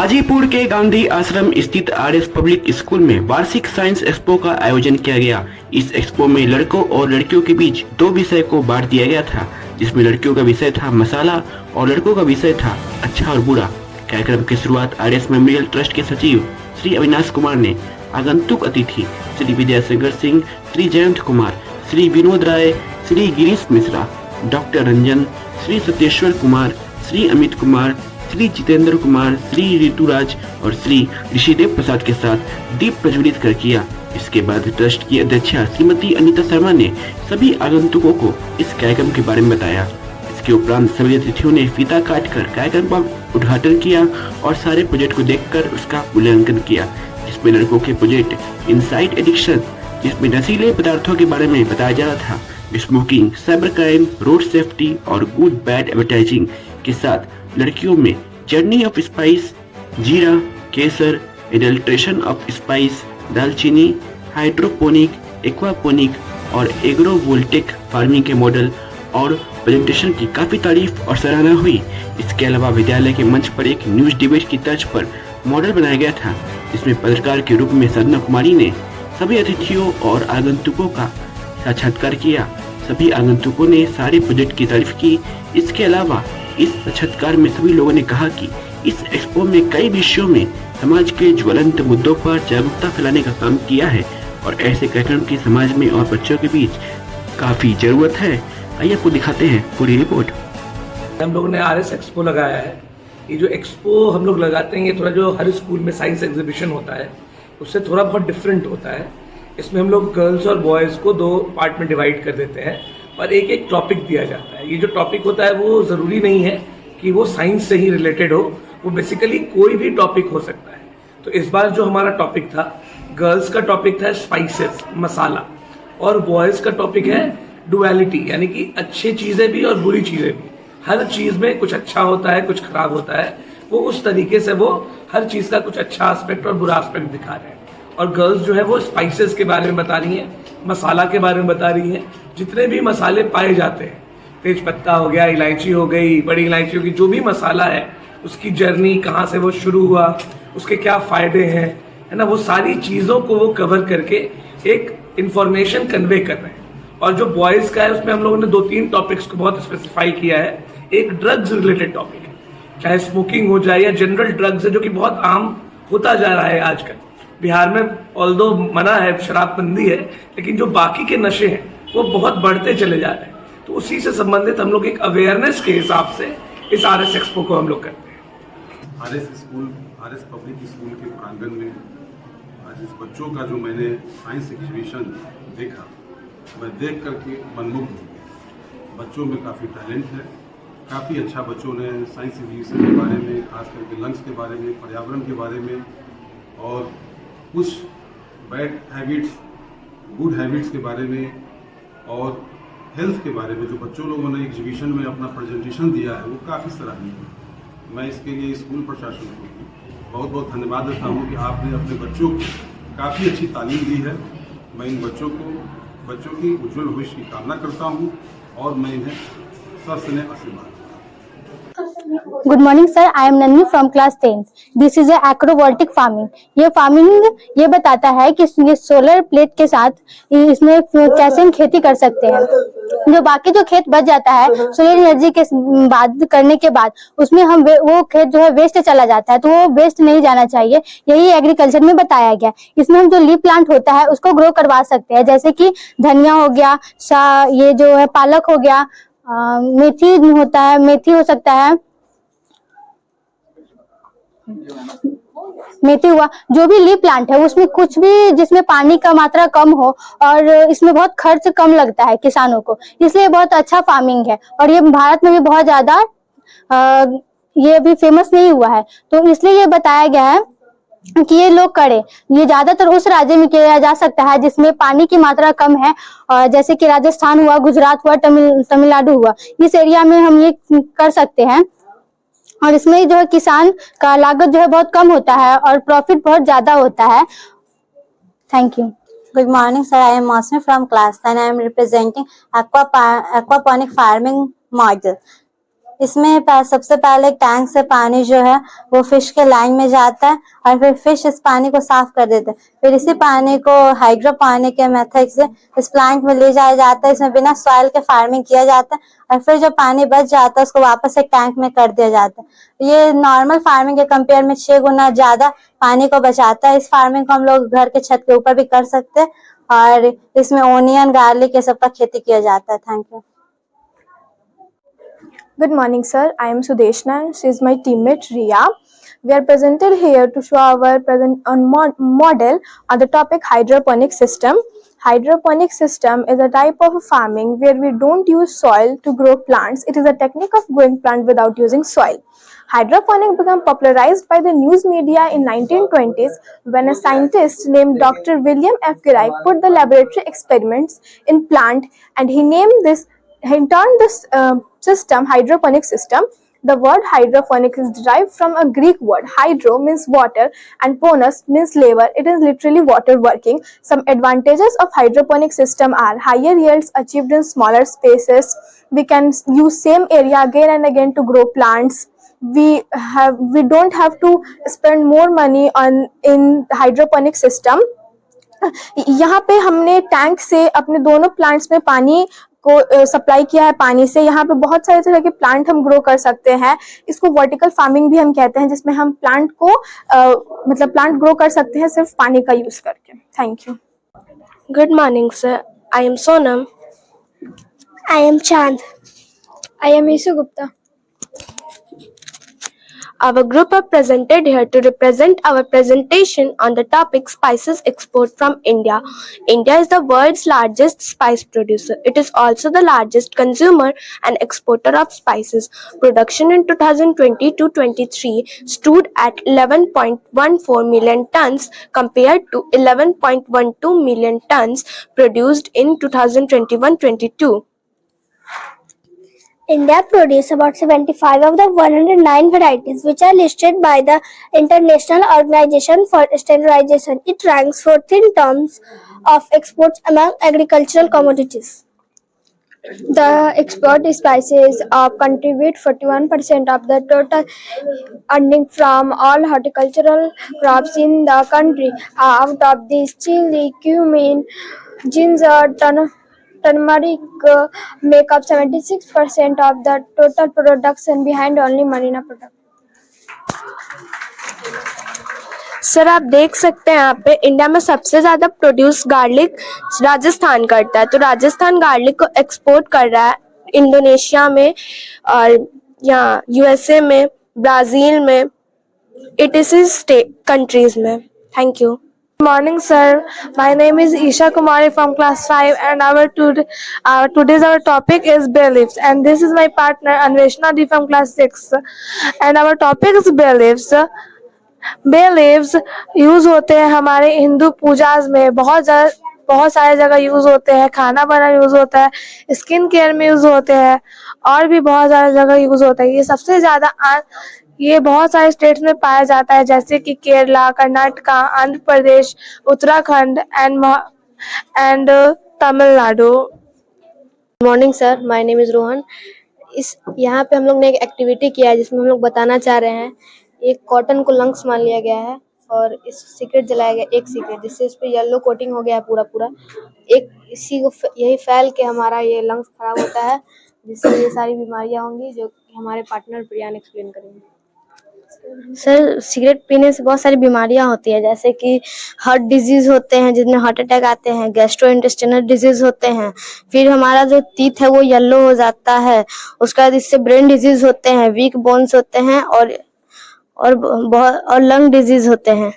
हाजीपुर के गांधी आश्रम स्थित आरएस पब्लिक स्कूल में वार्षिक साइंस एक्सपो का आयोजन किया गया। इस एक्सपो में लड़कों और लड़कियों के बीच दो विषय को बांट दिया गया था, जिसमें लड़कियों का विषय था मसाला और लड़कों का विषय था अच्छा और बुरा। कार्यक्रम की शुरुआत आरएस मेमोरियल ट्रस्ट के सचिव श्री अविनाश कुमार ने आगंतुक अतिथि श्री विद्यासागर सिंह, श्री जयंत कुमार, श्री विनोद राय, श्री गिरीश मिश्रा, डॉक्टर रंजन, श्री सत्येश्वर कुमार, श्री अमित कुमार, श्री जितेंद्र कुमार, श्री ऋतुराज और श्री ऋषिदेव प्रसाद के साथ दीप प्रज्वलित कर किया। इसके बाद ट्रस्ट की अध्यक्षा श्रीमती अनीता शर्मा ने सभी आगंतुकों को इस कार्यक्रम के बारे में बताया। इसके उपरांत सभी अतिथियों ने फीता काटकर कार्यक्रम का उद्घाटन किया और सारे प्रोजेक्ट को देखकर उसका मूल्यांकन किया, जिसमें लड़कों के प्रोजेक्ट इनसाइट एडिक्शन, जिसमें नशीले पदार्थों के बारे में बताया जा रहा था, smoking, cyber crime, road safety और गुड बैड एडवर्टाइजिंग के साथ लड़कियों में जर्नी ऑफ स्पाइस, जीरा, केसर, एडल्ट्रेशन ऑफ स्पाइस, दालचीनी, हाइड्रोपोनिक, एक्वापोनिक और एग्रोवोल्टिक फार्मिंग के मॉडल और प्रेजेंटेशन की काफी तारीफ और सराहना हुई। इसके अलावा विद्यालय के मंच पर एक न्यूज डिबेट की तर्ज पर मॉडल बनाया गया था, जिसमें पत्रकार के रूप में साधना कुमारी ने सभी अतिथियों और आगंतुकों का साक्षात्कार किया। सभी आगंतुकों ने सारे प्रोजेक्ट की तारीफ की। इसके अलावा इस साक्षात्कार में सभी लोगों ने कहा कि इस एक्सपो में कई विषयों में समाज के ज्वलंत मुद्दों पर जागरूकता फैलाने का काम किया है और ऐसे कार्यक्रम की समाज में और बच्चों के बीच काफी जरूरत है। आइए आपको दिखाते हैं पूरी रिपोर्ट। हम लोगों ने आरएस एक्सपो लगाया है। ये जो एक्सपो हम लोग लगाते हैं, ये थोड़ा जो हर स्कूल में साइंस एग्जीबिशन होता है उससे थोड़ा बहुत डिफरेंट होता है। इसमें हम लोग गर्ल्स और बॉयज़ को दो पार्ट में डिवाइड कर देते हैं और एक एक टॉपिक दिया जाता है। ये जो टॉपिक होता है वो ज़रूरी नहीं है कि वो साइंस से ही रिलेटेड हो, वो बेसिकली कोई भी टॉपिक हो सकता है। तो इस बार जो हमारा टॉपिक था, गर्ल्स का टॉपिक था स्पाइसेस, मसाला, और बॉयज़ का टॉपिक है डुअलिटी, यानी कि अच्छी चीज़ें भी और बुरी चीज़ें भी। हर चीज़ में कुछ अच्छा होता है, कुछ खराब होता है। वो उस तरीके से वो हर चीज़ का कुछ अच्छा एस्पेक्ट और बुरा एस्पेक्ट दिखा रहे हैं। और गर्ल्स जो है वो स्पाइसेस के बारे में बता रही हैं, मसाला के बारे में बता रही हैं। जितने भी मसाले पाए जाते हैं, तेज पत्ता हो गया, इलायची हो गई, बड़ी इलायची हो गई, जो भी मसाला है उसकी जर्नी कहाँ से वो शुरू हुआ, उसके क्या फ़ायदे हैं, है ना, वो सारी चीज़ों को वो कवर करके एक इंफॉर्मेशन कन्वे कर रहे हैं। और जो बॉयज़ का है उसमें हम लोगों ने 2-3 टॉपिक्स को बहुत स्पेसिफाई किया है। एक ड्रग्स रिलेटेड टॉपिक है, चाहे स्मोकिंग हो जाए या जनरल ड्रग्स है, जो कि बहुत आम होता जा रहा है आजकल। बिहार में ऑल्दो मना है, शराबबंदी है, लेकिन जो बाकी के नशे हैं वो बहुत बढ़ते चले जा रहे हैं। तो उसी से संबंधित हम लोग एक अवेयरनेस के हिसाब से इस आरएस एक्सपो को हम लोग करते हैं। आरएस पब्लिक स्कूल के प्रांगण में आज इस बच्चों का जो मैंने साइंस एग्जीबिशन देखा, मैं देख करके मनमुग्ध हो गया। बच्चों में काफ़ी टैलेंट है, काफ़ी अच्छा बच्चों ने साइंस एग्जीबिशन के बारे में, खास करके लंग्स के बारे में, पर्यावरण के बारे में और कुछ बैड हैबिट्स, गुड हैबिट्स के बारे में और हेल्थ के बारे में जो बच्चों लोगों ने एग्जीबिशन में अपना प्रेजेंटेशन दिया है, वो काफ़ी सराहनीय है। मैं इसके लिए स्कूल प्रशासन को बहुत बहुत धन्यवाद देता हूँ कि आपने अपने बच्चों को काफ़ी अच्छी तालीम दी है। मैं इन बच्चों की उज्जवल भविष्य की कामना करता हूँ और मैं इन्हें सस्नेह आशीर्वाद। Good morning sir, I am Nanhi from class 10th। This is agrovoltaic farming. ये फार्मिंग ये बताता है कि ये सोलर प्लेट के साथ इसमें कैसे हम खेती कर सकते हैं। जो बाकी जो खेत बच जाता है सोलर एनर्जी के बाद करने के बाद, उसमें हम वो खेत जो है वेस्ट चला जाता है, तो वो वेस्ट नहीं जाना चाहिए। यही एग्रीकल्चर में बताया गया। इसमें हम जो लीफ प्लांट होता है उसको ग्रो करवा सकते हैं, जैसे कि धनिया हो गया, ये जो है पालक हो गया, मेथी होता है, मेथी हो सकता है, मेथी हुआ। जो भी लीफ प्लांट है उसमें कुछ भी जिसमें पानी का मात्रा कम हो और इसमें बहुत खर्च कम लगता है किसानों को, इसलिए बहुत अच्छा फार्मिंग है। और ये भारत में भी बहुत ज्यादा ये अभी फेमस नहीं हुआ है, तो इसलिए ये बताया गया है कि ये लोग करें। ये ज्यादातर उस राज्य में किया जा सकता है जिसमें पानी की मात्रा कम है, और जैसे कि राजस्थान हुआ, गुजरात हुआ, तमिलनाडु हुआ, इस एरिया में हम ये कर सकते हैं। और इसमें जो है किसान का लागत जो है बहुत कम होता है और प्रॉफिट बहुत ज्यादा होता है। Thank you. Good morning, sir. I am Mosmi from class 10. I am representing aquaponic farming model. इसमें सबसे पहले एक टैंक से पानी जो है वो फिश के लाइन में जाता है और फिर फिश इस पानी को साफ कर देते हैं। फिर इसी पानी को हाइड्रोपोनिक के मेथड से इस प्लांट में ले जाया जाता है। इसमें बिना सॉइल के फार्मिंग किया जाता है और फिर जो पानी बच जाता है उसको वापस एक टैंक में कर दिया जाता है। ये नॉर्मल फार्मिंग के कंपेयर में 6 गुना ज्यादा पानी को बचाता है। इस फार्मिंग को हम लोग घर के छत के ऊपर भी कर सकते हैं और इसमें ओनियन, गार्लिक ये सब का खेती किया जाता है। Thank you. Good morning, sir. I am Sudeshna. She is my teammate Riya. We are presented here to show our model on the topic hydroponic system. Hydroponic system is a type of farming where we don't use soil to grow plants. It is a technique of growing plant without using soil. Hydroponic became popularized by the news media in 1920s when a scientist named Dr. William F. Gray put the laboratory experiments in plant and he turned this system hydroponic system. The word hydroponic is derived from a Greek word. Hydro means water and ponos means labor. It is literally water working. Some advantages of hydroponic system are higher yields achieved in smaller spaces. We can use same area again and again to grow plants. We don't have to spend more money in hydroponic system. यहाँ पे हमने tank से अपने दोनों plants में पानी को supply किया है। पानी से यहाँ पे बहुत सारे तरह के प्लांट हम ग्रो कर सकते हैं। इसको वर्टिकल फार्मिंग भी हम कहते हैं, जिसमें हम प्लांट को प्लांट ग्रो कर सकते हैं सिर्फ पानी का यूज करके। Thank you. Good morning, sir. I am Sonam. I am Chand. I am Ishu Gupta. Our group are presented here to represent our presentation on the topic spices export from India. India is the world's largest spice producer. It is also the largest consumer and exporter of spices. Production in 2020-23 stood at 11.14 million tons compared to 11.12 million tons produced in 2021-22. India produces about 75 of the 109 varieties which are listed by the International Organization for Standardization. It ranks 4th in terms of exports among agricultural commodities. The export spices contribute 41% of the total earning from all horticultural crops in the country. Out of these, chili, cumin, ginger, turmeric make up 76% of the total production behind only marina product. Sir आप देख सकते हैं यहाँ पे India में सबसे ज्यादा produce garlic Rajasthan करता है। तो राजस्थान गार्लिक को एक्सपोर्ट कर रहा है इंडोनेशिया में और यहाँ यूएसए में, ब्राजील में, इटसी कंट्रीज में। Thank you. Good morning, sir. My name is Isha Kumari from class 5 and today's our topic is bay leaves, and this is my partner Anveshna D from class 6 and our topic is bay leaves. Bay leaves use होते हैं हमारे हिंदू पूजाज में, बहुत सारे जगह use होते हैं। खाना बनाना यूज होता है, स्किन केयर में यूज होते हैं और भी बहुत सारे जगह यूज होता है। ये सबसे ज्यादा ये बहुत सारे स्टेट्स में पाया जाता है जैसे कि Kerala, Karnataka, Andhra Pradesh, Uttarakhand and Tamil Nadu. Morning sir, my name is Rohan. यहाँ पे हम लोग ने एक एक्टिविटी किया है जिसमें हम लोग बताना चाह रहे हैं। एक कॉटन को लंग्स मान लिया गया है और इस सीक्रेट जलाया गया, एक सीक्रेट जिससे इस पे येलो कोटिंग हो गया है पूरा। एक इसी को यही फैल के हमारा ये लंग्स खराब होता है, जिससे ये सारी बीमारियां होंगी जो हमारे पार्टनर प्रियान एक्सप्लेन करेंगे। सर, सिगरेट पीने से बहुत सारी बीमारियां होती है, जैसे कि हार्ट डिजीज होते हैं जिसमें हार्ट अटैक आते हैं, गैस्ट्रोइंटेस्टाइनल डिजीज होते हैं, फिर हमारा जो टीथ है वो येलो हो जाता है, उसके बाद इससे ब्रेन डिजीज होते हैं, वीक बोन्स होते हैं और लंग डिजीज होते हैं।